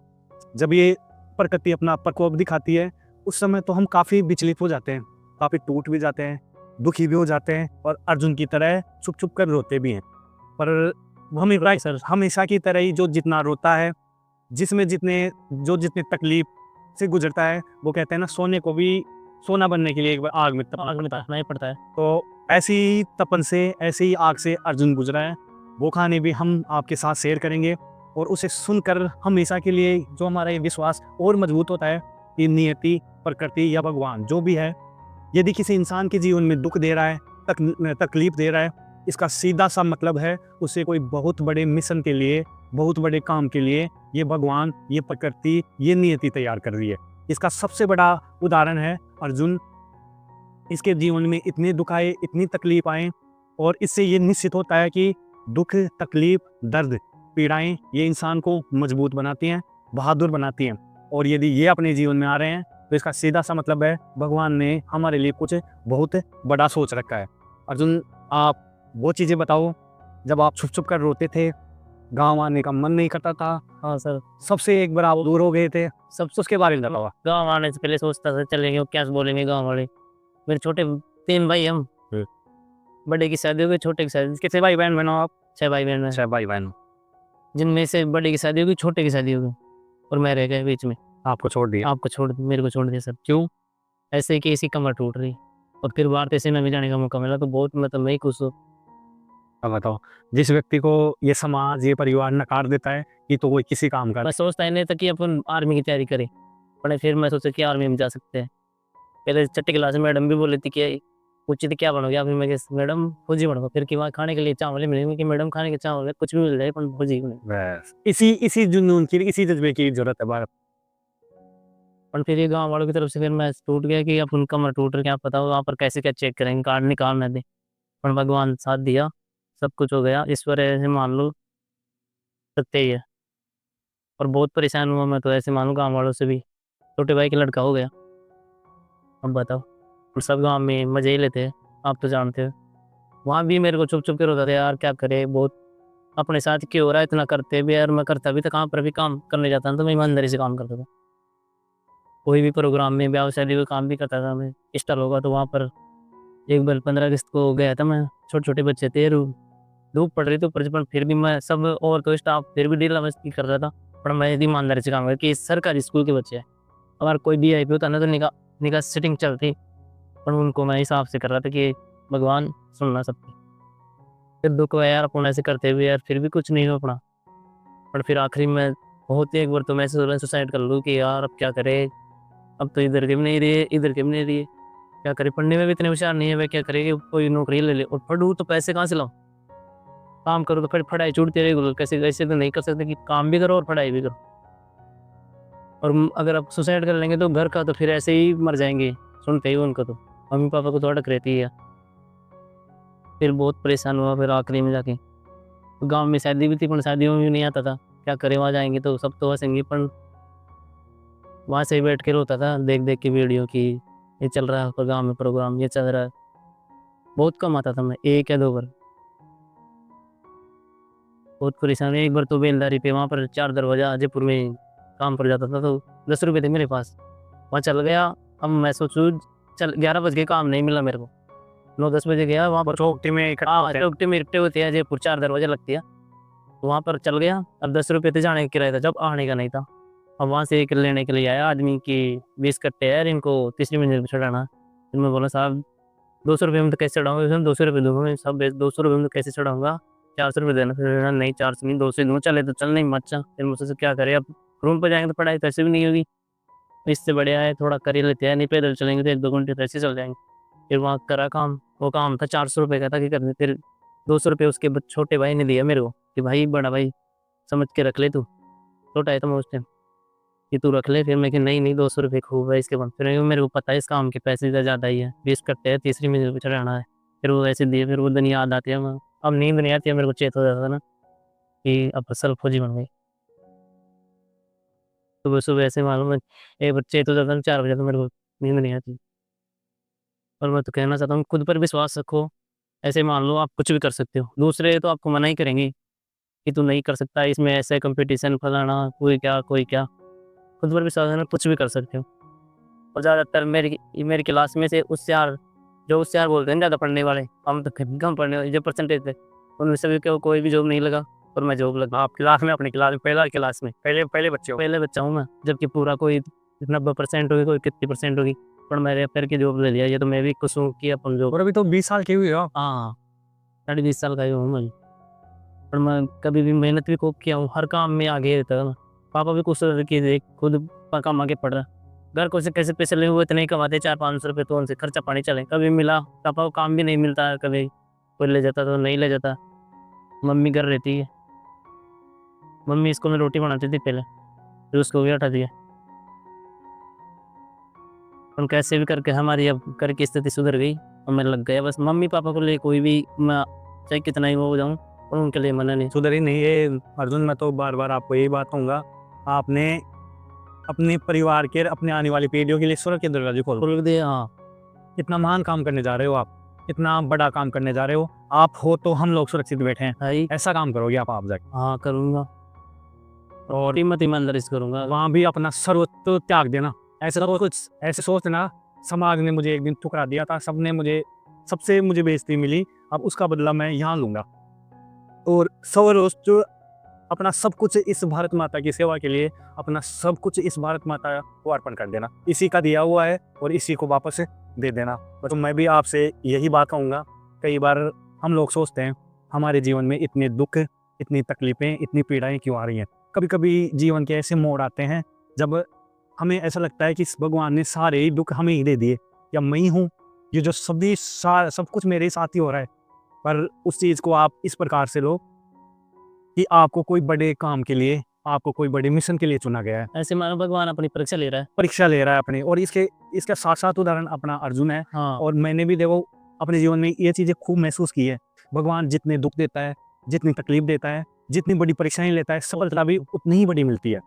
जब ये प्रकृति अपना प्रकोप दिखाती है, उस समय तो हम काफ़ी विचलित हो जाते हैं, काफ़ी टूट भी जाते हैं, दुखी भी हो जाते हैं, और अर्जुन की तरह छुप छुप कर रोते भी हैं। पर हम राइट सर, हमेशा की तरह ही जो जितना रोता है, जितने जितने तकलीफ से गुजरता है, वो कहते हैं ना, सोने को भी सोना बनने के लिए एक बार आग में तपना ही पड़ता है। तो ऐसी तपन से, ऐसी ही आग से अर्जुन गुजरा है। वो कहानी भी हम आपके साथ शेयर करेंगे, और उसे सुनकर हमेशा के लिए जो हमारा ये विश्वास और मजबूत होता है कि नियति, प्रकृति या भगवान जो भी है, यदि किसी इंसान के जीवन में दुख दे रहा है, तकलीफ दे रहा है, इसका सीधा सा मतलब है उसे कोई बहुत बड़े मिशन के लिए, बहुत बड़े काम के लिए ये भगवान, ये प्रकृति, ये नियति तैयार कर रही है। इसका सबसे बड़ा उदाहरण है अर्जुन। इसके जीवन में इतने दुख आए, इतनी तकलीफ आए, और इससे ये निश्चित होता है कि दुख, तकलीफ, दर्द, पीड़ाएं ये इंसान को मजबूत बनाती हैं, बहादुर बनाती हैं। और यदि ये अपने जीवन में आ रहे हैं तो इसका सीधा सा मतलब है भगवान ने हमारे लिए कुछ बहुत बड़ा सोच रखा है। अर्जुन, आप वो चीज़ें बताओ जब आप छुप छुप कर रोते थे, गांव आने का मन नहीं करता था। हाँ सर, सबसे एक बार आप दूर हो गए थे, सब उसके बारे में बताओ। गाँव आने से पहले सोचता था चलेंगे क्या बोलेंगे गाँव वाले। मेरे छोटे 3 भाई हम। हम्म। बड़े की शादी हो गई, छोटे की शादी। कितने भाई बहन बनो आप? 6 भाई बहन हैं, 6 भाई बहन। जिनमें से बड़े की शादी हो गई, छोटे की शादी हो गई और मैं रह गया बीच में। आपको छोड़ दिया? मेरे को छोड़ दिया सब। क्यों? ऐसे ही कि इसकी कमर टूट रही और फिर बाहर देश में भी जाने का मौका मिला तो बहुत मतलब मैं ही खुश हूँ। अब बताओ, जिस व्यक्ति को ये समाज, ये परिवार नकार देता है कि तो वो किसी काम का मैं सोचता ही नहीं था कि अपन आर्मी की तैयारी करें, पर फिर मैं सोचा कि आर्मी में जा सकते हैं। पहले छठी क्लास में मैडम भी बोली थी कि पूछी थी क्या बनोगे आप, मैं कहा मैडम फौजी बनूंगा। फिर कि वहाँ खाने के लिए चावल ही मिलेंगे, कि मैडम खाने के चावल है, कुछ भी मिल जाए पर फौजी बने। बस इसी इसी जुनून की, इसी जज्बे की जरूरत है भारत। पर फिर ये गाँव वालों की तरफ से फिर मैं टूट गया कि अपन कमर टूट रही, क्या पता वहाँ पर कैसे क्या चेक करेंगे, कार्ड निकाल ना दे। पर भगवान साथ दिया, सब कुछ हो गया। ईश्वर ऐसे मान लो सत्य ही है। और बहुत परेशान हुआ मैं तो, ऐसे मानूँ गाँव वालों से भी। छोटे भाई का लड़का हो गया, अब बताओ। और सब गाँव में मजे ही लेते हैं, आप तो जानते हो। वहाँ भी मेरे को चुप चुप के रोता था, यार क्या करे, बहुत अपने साथ क्यों हो रहा है, इतना करते भी यार। मैं करता भी था, कहाँ पर भी काम करने जाता था तो मैं ईमानदारी से काम करता था। कोई भी प्रोग्राम में, ब्याह शादी में काम भी करता था मैं। स्टार होगा तो वहाँ पर एक बार 15 अगस्त को गया था मैं। छोटे छोटे बच्चे थे, धूप पड़ रही थी ऊपर से, पर फिर भी मैं सब और तो स्टाफ फिर भी ढीला मस्ती कर रहा था। पर मैं यदि ईमानदारी से काम करता कि सरकारी स्कूल के बच्चे हैं, अगर कोई VIP होता ना तो निगाह निगाह सिटिंग चलती। पर उनको मैं हिसाब से कर रहा था कि भगवान सुनना सबकी। फिर दुख हुआ यार अपन ऐसे करते हुए, यार फिर भी कुछ नहीं हो अपना। पर फिर आखिरी में बहुत ही एक बार तो मैं सुसाइड कर लूँ कि यार अब क्या करे, अब तो इधर के भी नहीं रही, इधर के भी नहीं रही, क्या करे। पढ़ने में भी इतने होशियार नहीं है, वह क्या करेगी, कोई नौकरी ले ले। और पढ़ूँ तो पैसे कहाँ से लाऊं, काम करो तो फिर पढ़ाई छूटती रहेगी। कैसे ऐसे तो नहीं कर सकते कि काम भी करो और पढ़ाई भी करो। और अगर आप सुसाइड कर लेंगे तो घर का तो फिर ऐसे ही मर जाएंगे, सुनते ही उनको तो मम्मी पापा को तो अटक रहती है। फिर बहुत परेशान हुआ फिर आखिरी में जाके। गांव में शादी भी थी पर शादियों में भी नहीं आता था, क्या करे, वहाँ जाएंगे तो सब तो हंसेंगे। पर वहाँ से ही बैठ के रोता था देख देख के वीडियो की, ये चल रहा है गाँव में प्रोग्राम, ये चल रहा है। बहुत कम आता था मैं, 1 या 2 बार। बहुत परेशान। एक बार तो बेलदारी पे वहाँ पर 4 दरवाजा जयपुर में काम पर जाता था तो 10 रुपये थे मेरे पास, वहाँ चल गया। अब मैं सोचूँ, चल 11 बज के काम नहीं मिला मेरे को, 9-10 बजे गया वहाँ पर। चौकटी में इकट्ठा हाँ, होते हैं। चौकटे में इकट्ठे होते हैं, जयपुर 4 दरवाजा लगती है, तो वहाँ पर चल गया। अब 10 रुपये थे जाने का किराया था, जब आने का नहीं था। अब वहाँ से एक लेने के लिए आया आदमी की 20 कट्टे यार, इनको तीसरी मंजिल पर चढ़ाना। फिर मैं बोला साहब 200 रुपये में तो कैसे चढ़ाऊँगा, उसने 200 रुपये दूँगा मैं, सब 200 रुपये में तो कैसे चढ़ाऊँगा, 400 रुपये देना। फिर नहीं 400 नहीं 200 दूँगा, चले तो चल, नहीं मत जा। फिर मुझसे से क्या करें, अब रूम पर जाएँगे तो पढ़ाई तो ऐसे भी नहीं होगी, इससे बढ़िया है थोड़ा कर ही लेते हैं, नहीं पैदल चलेंगे तो 1-2 घंटे तो ऐसे चल जाएँगे। फिर वहाँ करा काम, वो काम था 400 रुपये का था कि करने। फिर 200 रुपये उसके छोटे भाई ने दिया मेरे को कि भाई बड़ा भाई समझ के रख ले तू, छोटा है तो मैं उस टाइम, कि तू रख ले। फिर मैं कि नहीं 200 रुपये खूब है इसके बाद। फिर मेरे को पता है इस काम के पैसे ज़्यादा ही है, 20 कट्टे हैं, तीसरी मंजिल पे चढ़ाना है। फिर वो ऐसे दिए, फिर वो दिन याद आती है। अब नींद नहीं आती है मेरे को, चेत हो जाता था ना कि अब असल फौजी बन गई। सुबह सुबह ऐसे मालूम है एक बार चेत हो जाता है 4 बजे, तो मेरे को नींद नहीं आती। और मैं तो कहना चाहता हूँ खुद पर विश्वास रखो, ऐसे मान लो आप कुछ भी कर सकते हो। दूसरे तो आपको मना ही करेंगे कि तू नहीं कर सकता, इसमें ऐसे कंपटीशन फलाना, कोई क्या। खुद पर विश्वास है ना, कुछ भी कर सकते हो। और ज़्यादातर मेरी क्लास में से होशियार, जो होशियार बोलते हैं ज़्यादा पढ़ने वाले, हम तो कम पढ़ने वाले, जो परसेंटेज थे उनमें सभी को कोई भी जॉब नहीं लगा और मैं जॉब लगा। आप क्लास में, अपनी क्लास में पहला, क्लास में पहले पहले बच्चे हो? पहले बच्चा हूँ मैं, जबकि पूरा कोई 90% होगी, कोई कितनी परसेंट होगी, पर मैंने फिर के जॉब ले लिया। ये तो मैं भी खुश हूँ कि अपन जॉब। और अभी तो 20 साल के हुए हो आप। हाँ, 20.5 साल का ही हूँ मैं। पर मैं कभी भी मेहनत भी खूब किया हूँ, हर काम में आगे रहता था। पापा भी कुछ कि देख खुद काम आगे पढ़ रहा, घर को से कैसे पैसे ले हुए इतने ही कमाते, 400-500 रुपये, तो उनसे खर्चा पानी चले। कभी मिला पापा को काम भी नहीं मिलता, कभी कोई ले जाता तो नहीं ले जाता। मम्मी घर रहती है, मम्मी स्कूल में रोटी बनाती थी पहले, फिर उसको भी हटा दिया। हम कैसे भी करके हमारी अब घर की स्थिति सुधर गई और मैं लग गया। बस मम्मी पापा को लिए कोई भी मैं चाहे कितना ही वो हो जाऊँ, और उनके लिए मना नहीं। सुधर ही नहीं है अर्जुन। मैं तो बार बार आपको यही बात कहूँगा, आपने अपने परिवार के, अपने आने वाली पीढ़ियों के लिए स्वर्ग के दरवाजे खोलो। खोल दे, हाँ। इतना महान काम करने जा रहे हो आप, इतना बड़ा काम करने जा रहे हो आप। हो तो हम लोग सुरक्षित बैठे हैं, भाई ऐसा काम करोगे आप जाके। हाँ करूँगा, और कीमत ईमानदारी से करूँगा। वहाँ भी अपना सर्वस्व त्याग देना। ऐसे तो कुछ ऐसे सोचना, समाज ने मुझे एक दिन ठुकरा दिया था, सबने मुझे सबसे मुझे बेइज्जती मिली, अब उसका बदला मैं यहाँ लूँगा। और सौराष्ट्र अपना सब कुछ इस भारत माता की सेवा के लिए, अपना सब कुछ इस भारत माता को अर्पण कर देना। इसी का दिया हुआ है और इसी को वापस दे देना। तो मैं भी आपसे यही बात कहूँगा, कई बार हम लोग सोचते हैं हमारे जीवन में इतने दुख, इतनी तकलीफ़ें, इतनी पीड़ाएँ क्यों आ रही हैं। कभी कभी जीवन के ऐसे मोड़ आते हैं जब हमें ऐसा लगता है कि इस भगवान ने सारे ही दुख हमें ही दे दिए, या मैं ही हूँ, ये जो सब कुछ मेरे साथ ही हो रहा है। पर उस चीज़ को आप इस प्रकार से लो कि आपको कोई बड़े काम के लिए, आपको कोई बड़े मिशन के लिए चुना गया है। ऐसे मानो भगवान अपनी परीक्षा ले रहा है। परीक्षा ले रहा है अपनी। और इसका साक्षात उदाहरण अपना अर्जुन है। हाँ, और मैंने भी देखो अपने जीवन में ये चीज़ें खूब महसूस की है। भगवान जितने दुख देता है, जितनी तकलीफ देता है, जितनी बड़ी परीक्षाएं लेता है, सफलता भी उतनी ही बड़ी मिलती है।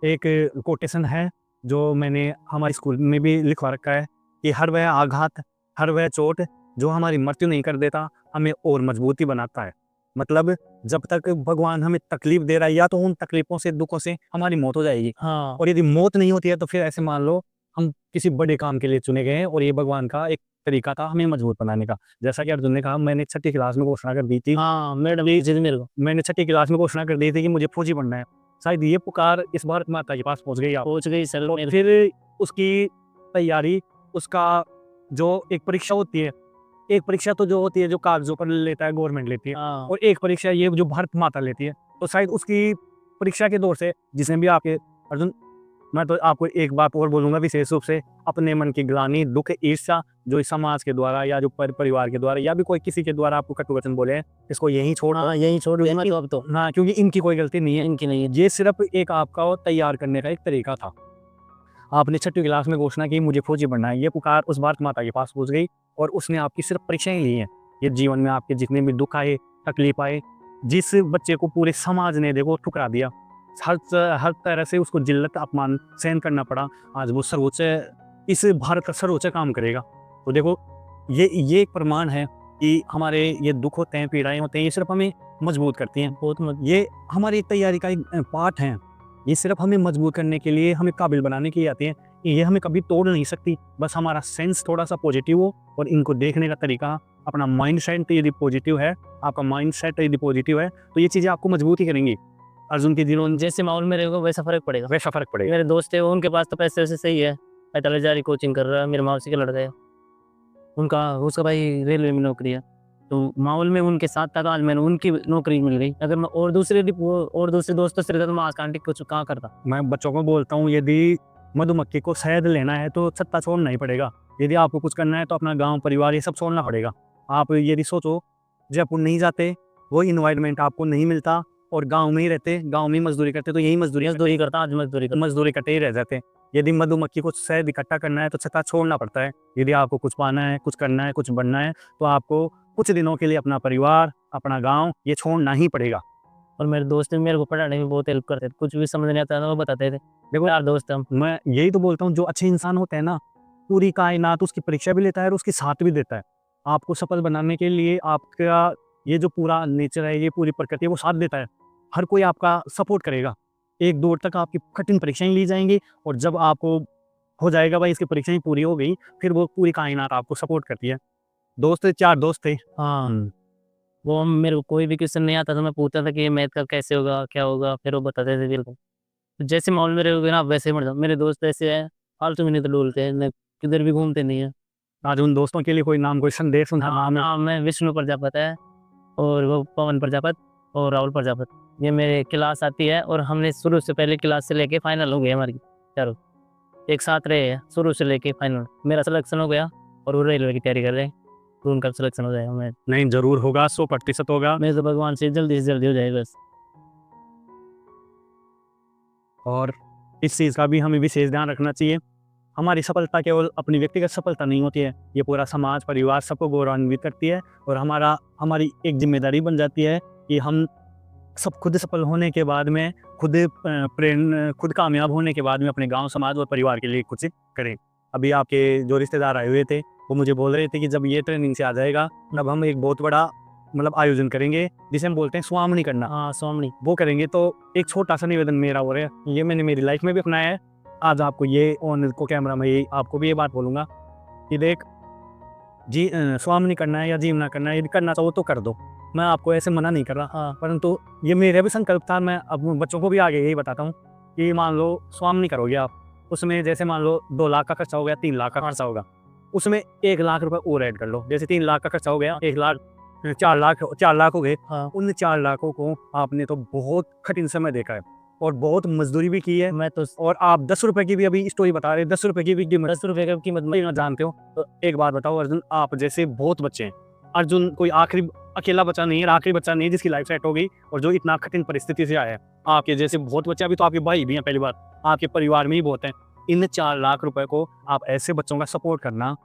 एक कोटेशन है जो मैंने हमारे स्कूल में भी लिखवा रखा है कि हर वह आघात, हर वह चोट जो हमारी मृत्यु नहीं कर देता, हमें और मजबूती बनाता है। मतलब जब तक भगवान हमें तकलीफ दे रहा है, या तो उन तकलीफों से, दुखों से हमारी मौत हो जाएगी। हाँ, और यदि मौत नहीं होती है तो फिर ऐसे मान लो हम किसी बड़े काम के लिए चुने गए हैं, और ये भगवान का एक तरीका था हमें मजबूत बनाने का। जैसा कि अर्जुन ने कहा, मैंने 6ठी क्लास में घोषणा कर दी थी, हाँ, मैडम मेरे को मैंने 6ठी क्लास में घोषणा कर दी थी कि मुझे फौजी बनना है। शायद ये पुकार इस भारत माता के पास पहुंच गई। आप पहुंच गई सर। तो फिर उसकी तैयारी, उसका जो एक परीक्षा होती है, एक परीक्षा तो जो होती है जो कागजों पर लेता है, गवर्नमेंट लेती है, हाँ, और एक परीक्षा ये जो भारत माता लेती है। तो शायद उसकी परीक्षा के दौर से जिसने भी आपके अर्जुन, मैं तो आपको एक बात और बोलूंगा विशेष रूप से, अपने मन की ग्लानि, दुख, ईर्ष्या जो इस समाज के द्वारा या जो परिवार के द्वारा या भी कोई किसी के द्वारा आपको कटु वचन बोले हैं, इसको यहीं छोड़ दो। हाँ, यही छोड़ दिया मैं तो अब तो। हाँ, क्योंकि इनकी कोई गलती नहीं है, इनकी नहीं है। ये सिर्फ एक आपका तैयार करने का एक तरीका था। आपने 6ठी क्लास में घोषणा की मुझे फौजी बनना है, ये पुकार उस भारत माता के पास पहुंच गई, और उसने आपकी सिर्फ परीक्षाएं ली हैं। ये जीवन में आपके जितने भी दुख आए, तकलीफ आए, जिस बच्चे को पूरे समाज ने देखो ठुकरा दिया, हर तरह से उसको जिल्लत, अपमान सहन करना पड़ा, आज वो सर्वोच्च, इस भारत का सर्वोच्च काम करेगा। तो देखो ये एक प्रमाण है कि हमारे ये दुख होते हैं, पीड़ाएं होते हैं, ये सिर्फ हमें मजबूत करती हैं। ये हमारी तैयारी का एक पार्ट है। ये सिर्फ हमें मजबूत करने के लिए, हमें काबिल बनाने के लिए आती हैं। ये हमें कभी तोड़ नहीं सकती। बस हमारा सेंस थोड़ा सा पॉजिटिव हो, और इनको देखने का तरीका, अपना माइंड सेट यदि पॉजिटिव है, आपका माइंड सेट यदि पॉजिटिव है, तो ये चीज़ें आपको मजबूत ही करेंगी। अर्जुन के दिनों जैसे माहौल में रहेगा वैसा फर्क पड़ेगा। वैसा फर्क पड़ेगा। मेरे दोस्त है उनके पास तो पैसे वैसे सही है, 45,000 कोचिंग कर रहा है। मेरे मौसी का लड़का है, उसका भाई रेलवे में नौकरी है। तो माहौल में उनके साथ था, तो आज मैंने उनकी नौकरी मिल गई। अगर मैं और दूसरे दोस्तों से रहता तो मैं आज कांटी कुछ कहाँ करता। मैं बच्चों को बोलता हूँ, यदि मधुमक्खी को शहद लेना है तो छत्ता छोड़ना ही पड़ेगा। यदि आपको कुछ करना है तो अपना गांव, परिवार, ये सब छोड़ना पड़ेगा। आप यदि सोचो जयपुर नहीं जाते, वो इन्वायरमेंट आपको नहीं मिलता, और गांव में ही रहते, गांव में ही मजदूरी करते, तो यही मजदूरी करता, आज मजदूरी करते ही रह जाते। यदि मधुमक्खी को शहद इकट्ठा करना है तो छत्ता छोड़ना पड़ता है। यदि आपको कुछ पाना है, कुछ करना है, कुछ बनना है, तो आपको कुछ दिनों के लिए अपना परिवार, अपना गाँव, ये छोड़ना ही पड़ेगा। और मेरे दोस्त भी मेरे को पढ़ाने में बहुत हेल्प करते थे, कुछ भी समझ नहीं आता था वो बताते थे। देखो यार दोस्त हम। मैं यही तो बोलता हूँ, जो अच्छे इंसान होते हैं ना, पूरी कायनात उसकी परीक्षा भी लेता है और उसकी साथ भी देता है। आपको सफल बनाने के लिए आपका ये जो पूरा नेचर है, ये पूरी प्रकृति है, वो साथ देता है। हर कोई आपका सपोर्ट करेगा। एक दौर तक आपकी कठिन परीक्षाएं ली जाएंगी, और जब आपको हो जाएगा भाई इसकी परीक्षाएं पूरी हो गई, फिर वो पूरी कायनात आपको सपोर्ट करती है। 4 दोस्त थे। हाँ, वो मेरे को कोई भी क्वेश्चन नहीं आता था, मैं पूछता था कि ये मैथ का कैसे होगा, क्या होगा, फिर वो बताते थे बिल्कुल। तो जैसे माहौल में रहोगे ना, आप वैसे ही मर जाओ। मेरे दोस्त ऐसे हैं, फालतू में नहीं तो डोलते हैं, न किधर भी घूमते नहीं है। आज उन दोस्तों के लिए कोई नाम, कोई संदेश उनका नाम है? नाम है विष्णु प्रजापति है, और वो पवन प्रजापति और राहुल प्रजापति। ये मेरे क्लास आती है, और हमने शुरू से पहले क्लास से लेके फाइनल हो गई हमारी चारों, एक साथ रहे हैं शुरू से लेके फाइनल। मेरा सिलेक्शन हो गया, और वो रेलवे की तैयारी कर रहे हैं, तो उनका सिलेक्शन हो जाएगा। मैं नहीं, जरूर होगा, 100% होगा। मैं तो भगवान से जल्दी हो जाए बस। और इस चीज़ का भी हमें विशेष ध्यान रखना चाहिए। हमारी सफलता केवल अपनी व्यक्तिगत सफलता नहीं होती है, ये पूरा समाज, परिवार सबको गौरवान्वित करती है, और हमारी एक जिम्मेदारी बन जाती है कि हम सब खुद सफल होने के बाद में, खुद कामयाब होने के बाद में अपने गांव, समाज और परिवार के लिए कुछ करें। अभी आपके जो रिश्तेदार आए हुए थे, वो मुझे बोल रहे थे कि जब ये ट्रेनिंग से आ जाएगा, तब हम एक बहुत बड़ा आयोजन करेंगे, जिसे हम बोलते हैं स्वामनी करना। हाँ, स्वामी वो करेंगे। तो एक छोटा सा निवेदन मेरा हो रहा है, ये मैंने मेरी लाइफ में भी अपनाया है। आज आपको ये ऑन को कैमरा में आपको भी ये बात बोलूँगा कि देख, स्वाम नहीं करना है या जीव ना करना है, यदि करना चाहो तो कर दो, मैं आपको ऐसे मना नहीं कर रहा। हाँ परंतु ये मेरा भी संकल्प था, मैं अब बच्चों को भी आगे यही बताता हूँ कि मान लो स्वाम नहीं करोगे आप, उसमें जैसे मान लो 2 लाख का खर्चा हो गया, 3 लाख का खर्चा होगा, उसमें 1 लाख रुपए और ऐड कर लो। जैसे 3 लाख का खर्चा हो गया, 1 लाख 4 लाख हो गए। हाँ उन 4 लाखों को आपने तो बहुत कठिन समय देखा है और बहुत मजदूरी भी की है, मैं तो और आप 10 रुपए की भी अभी स्टोरी बता रहे हैं, 10 रुपए की भी कीमत 10 रुपए की कीमत में ना जानते हो। तो एक बात बताओ अर्जुन, आप जैसे बहुत बच्चे हैं, अर्जुन कोई आखिरी अकेला बच्चा नहीं है, आखिरी बच्चा नहीं है जिसकी लाइफ सेट हो गई और जो इतना कठिन परिस्थिति से आया है। आपके जैसे बहुत बच्चे, अभी तो आपके भाई भी हैं, पहली बार आपके परिवार में ही बहुत हैं। इन 4 लाख रुपए को आप ऐसे बच्चों का सपोर्ट करना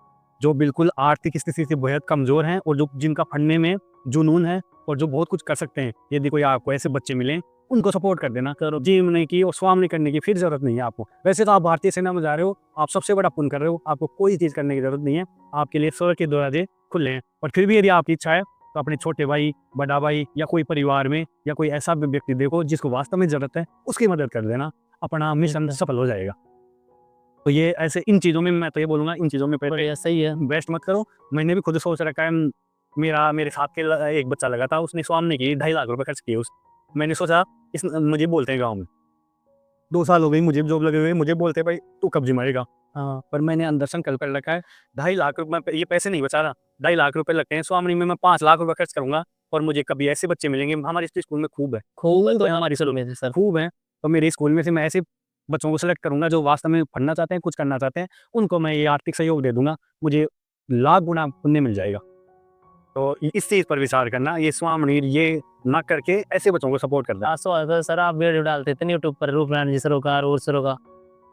जो बिल्कुल आर्थिक स्थिति से बेहद कमजोर हैं और जो जिनका पढ़ने में जुनून है और जो बहुत कुछ कर सकते हैं, यदि कोई आपको ऐसे बच्चे मिले उनको सपोर्ट कर देना। करो जिम नहीं की और स्वाम नहीं करने की फिर जरूरत नहीं है आपको। वैसे तो आप भारतीय सेना में जा रहे हो, आप सबसे बड़ा पुण्य कर रहे हो, आपको कोई चीज़ करने की जरूरत नहीं है, आपके लिए स्वर्ग के दरवाजे खुले हैं। और फिर भी यदि आपकी इच्छा है तो अपने छोटे भाई, बड़ा भाई या कोई परिवार में या कोई ऐसा व्यक्ति देखो जिसको वास्तव में जरूरत है, उसकी मदद कर देना, अपना मिशन सफल हो जाएगा। तो ये ऐसे इन चीज़ों में मैं तो ये बोलूँगा, इन चीज़ों में बढ़िया सही है। वेस्ट मत करो। मैंने भी खुद सोच रखा है, मेरे साथ के एक बच्चा लगा था, उसने स्वाम नहीं की, 2.5 लाख रुपए खर्च किए उस। मैंने सोचा मुझे बोलते हैं गाँव में 2 साल हो गई मुझे जॉब लगे हुए, मुझे बोलते भाई तू कब जिमाएगा। हाँ पर मैंने अंदर संकल्प कर रखा है 2.5 लाख रुपए, ये पैसे नहीं बचा रहा, 2.5 लाख रुपए लगते हैं स्वामी में, मैं 5 लाख रुपए खर्च करूंगा और मुझे कभी ऐसे बच्चे मिलेंगे। हमारे स्कूल में खूब है, खूब तो हमारी स्कूल में से सर। खूब है। तो मेरे स्कूल में से मैं ऐसे बच्चों को सेलेक्ट करूंगा जो वास्तव में पढ़ना चाहते हैं, कुछ करना चाहते हैं, उनको मैं ये आर्थिक सहयोग दे दूंगा, मुझे लाख गुना पुण्य मिल जाएगा। तो इस चीज़ पर विचार करना, ये स्वामी ये ना करके ऐसे बच्चों को सपोर्ट करना। आंसू आता था सर, आप वीडियो डालते थे यूट्यूब पर, रूपनारायण जी सरों का और सरों का,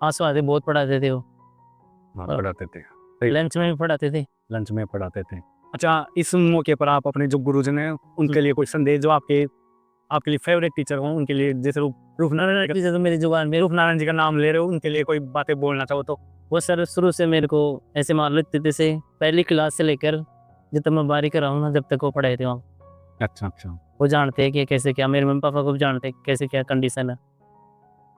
आंसू आते बहुत पढ़ाते थे वो, पढ़ाते थे, लंच में भी पढ़ाते थे। लंच में पढ़ाते थे। अच्छा, इस मौके पर आप अपने जो गुरुजन हैं उनके लिए कोई संदेश, जो आपके लिए फेवरेट टीचर हो, उनके लिए, जैसे रूपनारायण जी, तो मेरी जुबान में रूपनारायण जी का नाम ले रहे हो, उनके लिए कोई बातें बोलना चाहो तो? वो सर शुरू से मेरे को ऐसे मान लेते थे, से पहली क्लास से लेकर जब तक मैं बारी कर रहा हूँ ना, जब तक वो पढ़ाए थे वहाँ। अच्छा। वो जानते हैं कि कैसे क्या, मेरे मम्मी पापा को भी जानते हैं कैसे क्या कंडीशन है,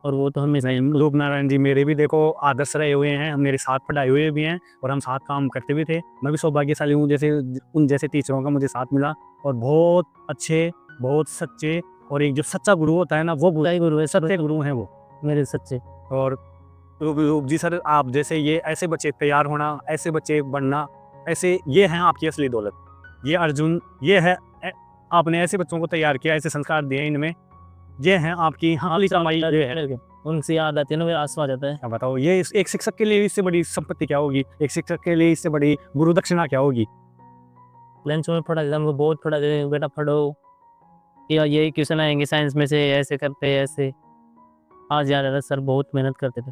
और वो तो हमेशा रूपनारायण जी मेरे भी देखो आदर्श रहे हुए हैं, हम मेरे साथ पढ़ाए हुए भी हैं और हम साथ काम करते भी थे। मैं भी सौभाग्यशाली हूँ जैसे उन जैसे टीचरों का मुझे साथ मिला, और बहुत अच्छे, बहुत सच्चे, और एक जो सच्चा गुरु होता है ना, वो सही गुरु है, सच्चे गुरु हैं वो मेरे सच्चे। और रूप जी सर, आप जैसे ये ऐसे बच्चे तैयार होना, ऐसे बच्चे बनना, ऐसे ये हैं आपकी असली दौलत। ये अर्जुन, ये है आपने ऐसे बच्चों को तैयार किया, ऐसे संस्कार दिए इनमें, ये हैं आपकी हाली कमाई। उनसे याद आती है ना, मेरा आंसू आ जाता है। क्या बताओ, ये एक शिक्षक के लिए इससे बड़ी संपत्ति क्या होगी, एक शिक्षक के लिए इससे बड़ी गुरु दक्षिणा क्या होगी। लंच में पढ़ा हमको बहुत पढ़ा देते, बेटा पढ़ो, या यही क्वेश्चन आएंगे साइंस में से, ऐसे करते हैं ऐसे। आज याद आता सर, बहुत मेहनत करते थे,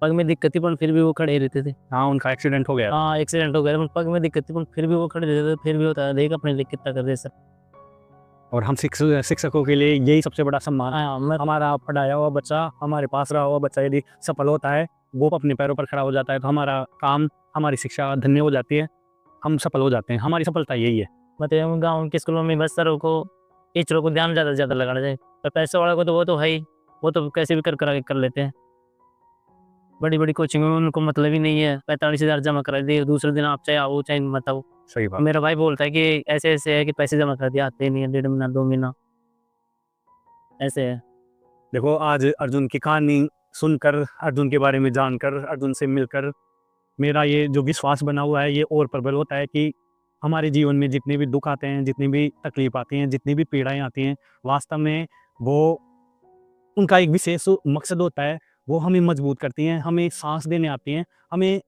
पग में दिक्कत थी पर फिर भी वो खड़े रहते थे। हाँ, उनका एक्सीडेंट हो गया। हाँ एक्सीडेंट हो गया, पग में दिक्कत थी पर फिर भी वो खड़े रहते थे, फिर भी होता है, देख अपने लिए कितना कर दे सर। और हम शिक्षकों के लिए यही सबसे बड़ा सम्मान है। हाँ हमारा पढ़ाया हुआ बच्चा, हमारे पास रहा हुआ बच्चा यदि सफल होता है, वो अपने पैरों पर खड़ा हो जाता है, तो हमारा काम, हमारी शिक्षा धन्य हो जाती है, हम सफल हो जाते हैं। हमारी सफलता यही है। मतलब गाँव के स्कूलों में बस सरों को, टीचरों को ध्यान ज़्यादा से ज़्यादा लगाना चाहिए, पर पैसे वाला को तो वो तो है ही, वो तो कैसे भी कर लेते हैं। बड़ी बड़ी कोचिंग में उनको मतलब ही नहीं है, 45,000 जमा करा दिए, दूसरे दिन आप चाहे आओ चाहे मत आओ। सही बात। मेरा भाई बोलता है कि ऐसे ऐसे है कि पैसे जमा कर दिया, आते नहीं है, 1.5 महीना 2 महीना ऐसे है। देखो, आज अर्जुन की कहानी सुनकर, अर्जुन के बारे में जानकर, अर्जुन से मिलकर मेरा ये जो विश्वास बना हुआ है, ये और प्रबल होता है कि हमारे जीवन में जितने भी दुख आते हैं, जितनी भी तकलीफ आती हैं, जितनी भी पीड़ाएं आती हैं, वास्तव में वो उनका एक विशेष मकसद होता है। वो हमें मजबूत करती हैं, हमें सांस देने आती हैं, हमें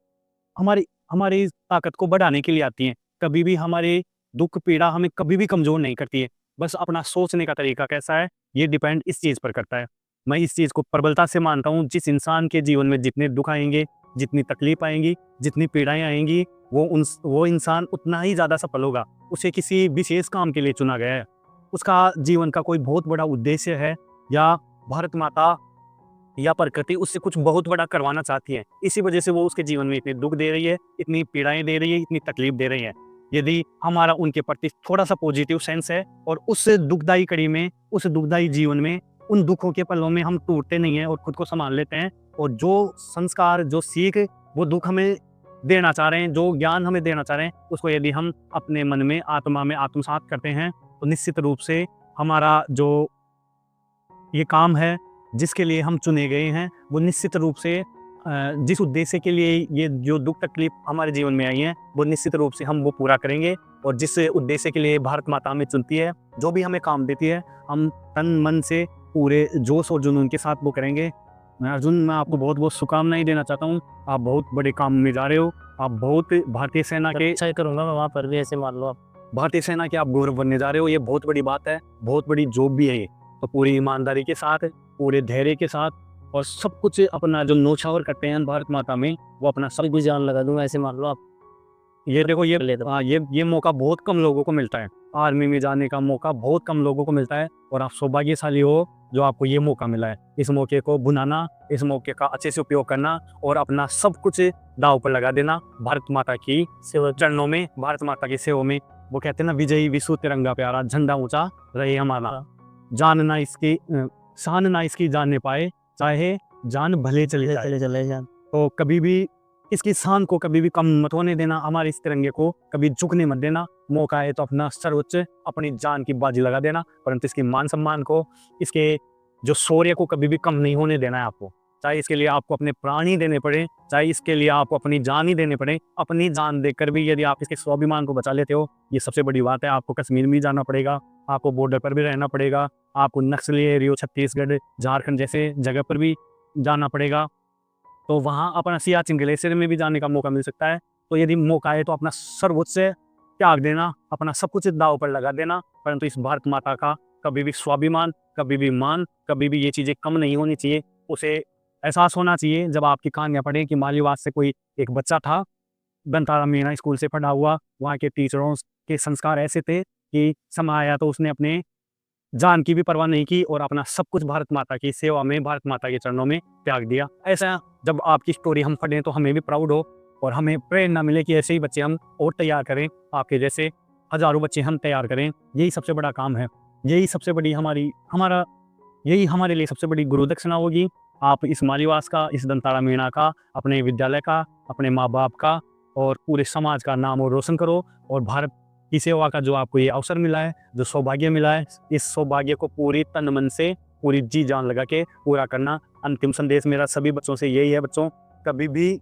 हमारी हमारी ताकत को बढ़ाने के लिए आती हैं। कभी भी हमारे दुख पीड़ा हमें कभी भी कमज़ोर नहीं करती है। बस अपना सोचने का तरीका कैसा है, ये डिपेंड इस चीज़ पर करता है। मैं इस चीज़ को प्रबलता से मानता हूँ, जिस इंसान के जीवन में जितने दुख आएंगे, जितनी तकलीफ आएंगी, जितनी पीड़ाएं आएंगी, वो इंसान उतना ही ज़्यादा सफल होगा। उसे किसी विशेष काम के लिए चुना गया है, उसका जीवन का कोई बहुत बड़ा उद्देश्य है, या भारत माता या प्रकृति उससे कुछ बहुत बड़ा करवाना चाहती है। इसी वजह से वो उसके जीवन में इतने दुख दे रही है, इतनी पीड़ाएं दे रही है, इतनी तकलीफ दे रही है। यदि हमारा उनके प्रति थोड़ा सा पॉजिटिव सेंस है, और उस दुखदाई कड़ी में, उस दुखदाई जीवन में, उन दुखों के पलों में हम टूटते नहीं हैं और खुद को संभाल लेते हैं, और जो संस्कार, जो सीख वो दुख हमें देना चाह रहे हैं, जो ज्ञान हमें देना चाह रहे हैं, उसको यदि हम अपने मन में, आत्मा में आत्मसात करते हैं, तो निश्चित रूप से हमारा जो ये काम है, जिसके लिए हम चुने गए हैं, वो निश्चित रूप से जिस उद्देश्य के लिए ये जो दुख तकलीफ हमारे जीवन में आई हैं, वो निश्चित रूप से हम वो पूरा करेंगे। और जिस उद्देश्य के लिए भारत माता हमें चुनती है, जो भी हमें काम देती है, हम तन मन से पूरे जोश और जुनून के साथ वो करेंगे। अर्जुन, मैं आपको बहुत बहुत शुभकामनाएं देना चाहता हूँ। आप बहुत बड़े काम में जा रहे हो। आप बहुत भारतीय सेना के अच्छा ही करूँगा मैं वहाँ पर भी, ऐसे मान लो आप। भारतीय सेना के आप गौरव बनने जा रहे हो। ये बहुत बड़ी बात है, बहुत बड़ी जॉब भी है ये। तो पूरी ईमानदारी के साथ, पूरे धैर्य के साथ और सब कुछ अपना जो न्योछावर करते हैं भारत माता में, वो अपना सब सब कुछ जान लगा दूंगा, ऐसे मान लो आप। ये देखो, ये ले दो। ये मौका बहुत कम लोगों को मिलता है। आर्मी में जाने का मौका बहुत कम लोगों को मिलता है, और आप सौभाग्यशाली हो जो आपको ये मौका मिला है। इस मौके को भुनाना, इस मौके का अच्छे से उपयोग करना और अपना सब कुछ दांव पर लगा देना भारत माता की सेवा चरणों में, भारत माता की सेवा में। वो कहते हैं ना, विजयी विश्व तिरंगा प्यारा, झंडा ऊंचा रहे हमारा, जान ना इसकी शान ना इसकी जानने पाए, चाहे जान भले चले जाए। चले जान। तो कभी भी इसकी शान को कभी भी कम मत होने देना, हमारे इस तिरंगे को कभी झुकने मत देना। मौका है तो अपना सर्वोच्च, अपनी जान की बाजी लगा देना, परंतु इसकी मान सम्मान को, इसके जो शौर्य को कभी भी कम नहीं होने देना है आपको। चाहे इसके लिए आपको अपने प्राण ही देने पड़े, चाहे इसके लिए आपको अपनी जान ही देने पड़े, अपनी जान देकर भी यदि आप इसके स्वाभिमान को बचा लेते हो, ये सबसे बड़ी बात है। आपको कश्मीर में जाना पड़ेगा, आपको बॉर्डर पर भी रहना पड़ेगा, आपको नक्सली एरियो छत्तीसगढ़, झारखंड जैसे जगह पर भी जाना पड़ेगा, तो वहाँ अपना सियाचिन ग्लेशियर में भी जाने का मौका मिल सकता है। तो यदि मौका है तो अपना सर्वोच्च त्याग देना, अपना सब कुछ दांव पर लगा देना, परंतु इस भारत माता का कभी भी स्वाभिमान, कभी भी मान, कभी भी ये चीज़ें कम नहीं होनी चाहिए। उसे एहसास होना चाहिए, जब आपकी कहानियाँ पढ़ें कि मालीवास से कोई एक बच्चा था, बनतारा मीणा स्कूल से पढ़ा हुआ, वहाँ के टीचरों के संस्कार ऐसे थे कि समय आया तो उसने अपने जान की भी परवाह नहीं की और अपना सब कुछ भारत माता की सेवा में, भारत माता के चरणों में त्याग दिया। ऐसा जब आपकी स्टोरी हम पढ़ें तो हमें भी प्राउड हो और हमें प्रेरणा मिले कि ऐसे ही बच्चे हम और तैयार करें, आपके जैसे हजारों बच्चे हम तैयार करें। यही सबसे बड़ा काम है, यही सबसे बड़ी यही हमारे लिए सबसे बड़ी गुरु दक्षिणा होगी। आप इस मालीवास का, इस दंतारा मीणा का, अपने विद्यालय का, अपने माँ बाप का और पूरे समाज का नाम और रोशन करो। और भारत की सेवा का जो आपको ये अवसर मिला है, जो सौभाग्य मिला है, इस सौभाग्य को पूरी तन मन से, पूरी जी जान लगा के पूरा करना। अंतिम संदेश मेरा सभी बच्चों से यही है, बच्चों, कभी भी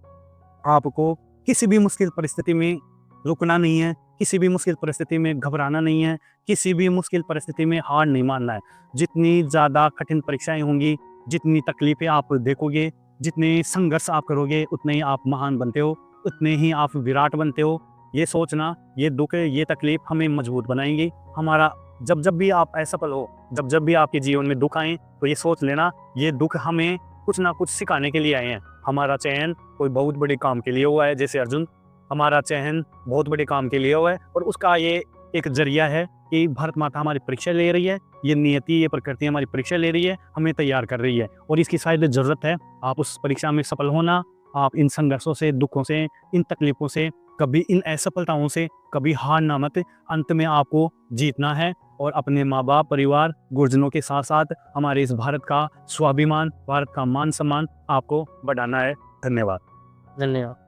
आपको किसी भी मुश्किल परिस्थिति में रुकना नहीं है, किसी भी मुश्किल परिस्थिति में घबराना नहीं है, किसी भी मुश्किल परिस्थिति में हार नहीं मानना है। जितनी ज़्यादा कठिन परीक्षाएं होंगी, जितनी तकलीफें आप देखोगे, जितने संघर्ष आप करोगे, उतने ही आप महान बनते हो, उतने ही आप विराट बनते हो। ये सोचना, ये दुख, ये तकलीफ हमें मजबूत बनाएंगी। हमारा जब जब भी आप असफल हो, जब जब भी आपके जीवन में दुख आए, तो ये सोच लेना, ये दुख हमें कुछ ना कुछ सिखाने के लिए आए हैं। हमारा चयन कोई बहुत बड़े काम के लिए हुआ है, जैसे अर्जुन, हमारा चयन बहुत बड़े काम के लिए हुआ है, और उसका ये एक जरिया है कि भारत माता हमारी परीक्षा ले रही है, ये नियति, ये प्रकृति हमारी परीक्षा ले रही है, हमें तैयार कर रही है, और इसकी शायद ज़रूरत है। आप उस परीक्षा में सफल होना, आप इन संघर्षों से, दुखों से, इन तकलीफों से, कभी इन असफलताओं से कभी हारना मत। अंत में आपको जीतना है और अपने माँ बाप, परिवार, गुरुजनों के साथ साथ हमारे इस भारत का स्वाभिमान, भारत का मान सम्मान आपको बढ़ाना है। धन्यवाद। धन्यवाद।